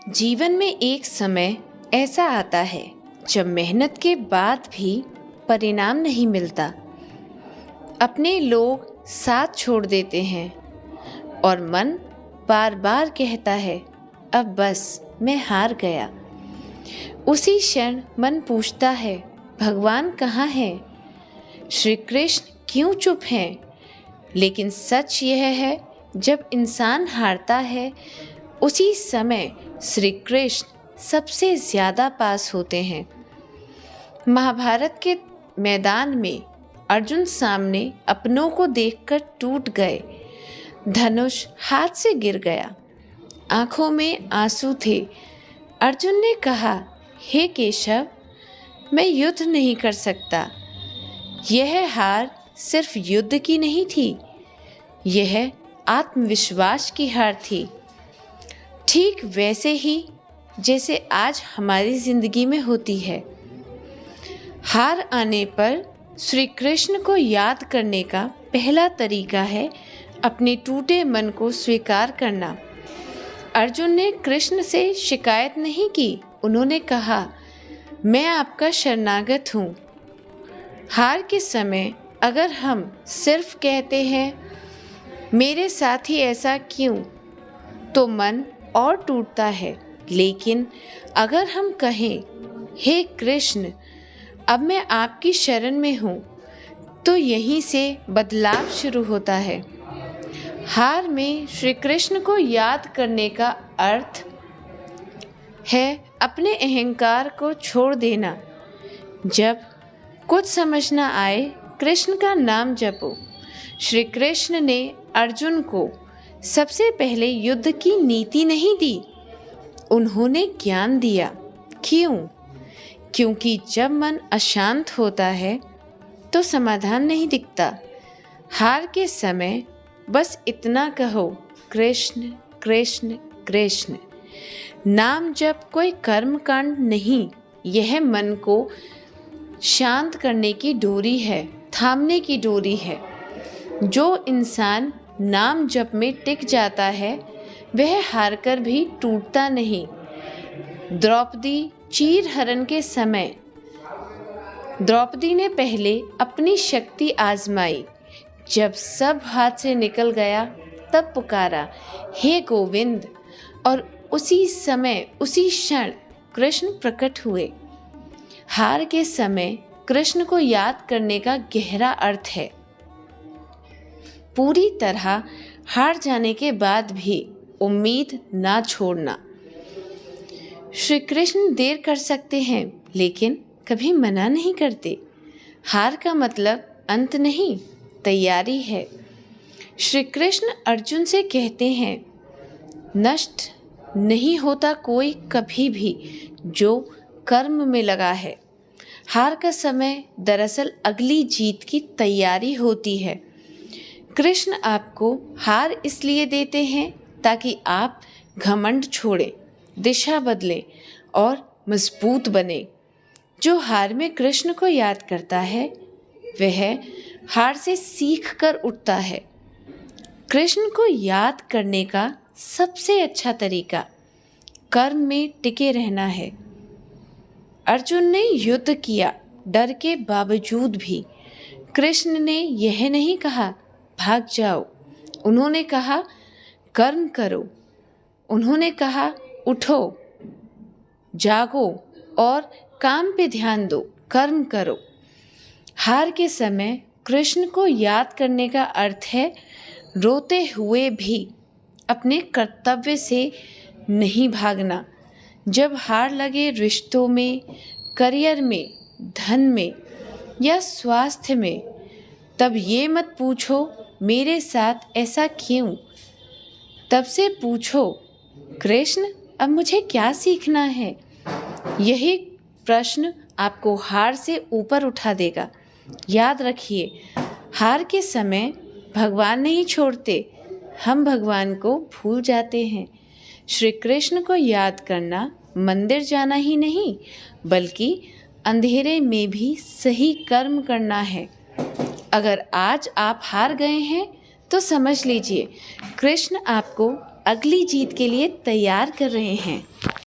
जीवन में एक समय ऐसा आता है जब मेहनत के बाद भी परिणाम नहीं मिलता। अपने लोग साथ छोड़ देते हैं और मन बार बार कहता है, अब बस मैं हार गया। उसी क्षण मन पूछता है, भगवान कहाँ है? श्री कृष्ण क्यों चुप हैं? लेकिन सच यह है, जब इंसान हारता है उसी समय श्री कृष्ण सबसे ज़्यादा पास होते हैं। महाभारत के मैदान में अर्जुन सामने अपनों को देखकर टूट गए। धनुष हाथ से गिर गया, आंखों में आंसू थे। अर्जुन ने कहा, हे केशव, मैं युद्ध नहीं कर सकता। यह हार सिर्फ युद्ध की नहीं थी, यह आत्मविश्वास की हार थी। ठीक वैसे ही जैसे आज हमारी जिंदगी में होती है। हार आने पर श्री कृष्ण को याद करने का पहला तरीका है अपने टूटे मन को स्वीकार करना। अर्जुन ने कृष्ण से शिकायत नहीं की, उन्होंने कहा, मैं आपका शरणागत हूँ। हार के समय अगर हम सिर्फ कहते हैं, मेरे साथ ही ऐसा क्यों, तो मन और टूटता है। लेकिन अगर हम कहें, हे कृष्ण, अब मैं आपकी शरण में हूँ, तो यहीं से बदलाव शुरू होता है। हार में श्री कृष्ण को याद करने का अर्थ है अपने अहंकार को छोड़ देना। जब कुछ समझ न आए, कृष्ण का नाम जपो। श्री कृष्ण ने अर्जुन को सबसे पहले युद्ध की नीति नहीं दी, उन्होंने ज्ञान दिया। क्यों? क्योंकि जब मन अशांत होता है तो समाधान नहीं दिखता। हार के समय बस इतना कहो, कृष्ण कृष्ण कृष्ण। नाम जप कोई कर्म कांड नहीं, यह मन को शांत करने की डोरी है, थामने की डोरी है। जो इंसान नाम जप में टिक जाता है वह हारकर भी टूटता नहीं। द्रौपदी चीर हरण के समय द्रौपदी ने पहले अपनी शक्ति आजमाई। जब सब हाथ से निकल गया तब पुकारा, हे गोविंद, और उसी समय उसी क्षण कृष्ण प्रकट हुए। हार के समय कृष्ण को याद करने का गहरा अर्थ है पूरी तरह हार जाने के बाद भी उम्मीद ना छोड़ना। श्री कृष्ण देर कर सकते हैं लेकिन कभी मना नहीं करते। हार का मतलब अंत नहीं, तैयारी है। श्री कृष्ण अर्जुन से कहते हैं, नष्ट नहीं होता कोई कभी भी जो कर्म में लगा है। हार का समय दरअसल अगली जीत की तैयारी होती है। कृष्ण आपको हार इसलिए देते हैं ताकि आप घमंड छोड़ें, दिशा बदलें और मजबूत बने। जो हार में कृष्ण को याद करता है वह हार से सीख कर उठता है। कृष्ण को याद करने का सबसे अच्छा तरीका कर्म में टिके रहना है। अर्जुन ने युद्ध किया, डर के बावजूद भी। कृष्ण ने यह नहीं कहा, भाग जाओ। उन्होंने कहा, कर्म करो। उन्होंने कहा, उठो, जागो और काम पे ध्यान दो, कर्म करो। हार के समय कृष्ण को याद करने का अर्थ है रोते हुए भी अपने कर्तव्य से नहीं भागना। जब हार लगे रिश्तों में, करियर में, धन में या स्वास्थ्य में, तब ये मत पूछो मेरे साथ ऐसा क्यों। तब से पूछो, कृष्ण अब मुझे क्या सीखना है। यही प्रश्न आपको हार से ऊपर उठा देगा। याद रखिए, हार के समय भगवान नहीं छोड़ते, हम भगवान को भूल जाते हैं। श्री कृष्ण को याद करना मंदिर जाना ही नहीं, बल्कि अंधेरे में भी सही कर्म करना है। अगर आज आप हार गए हैं तो समझ लीजिए कृष्ण आपको अगली जीत के लिए तैयार कर रहे हैं।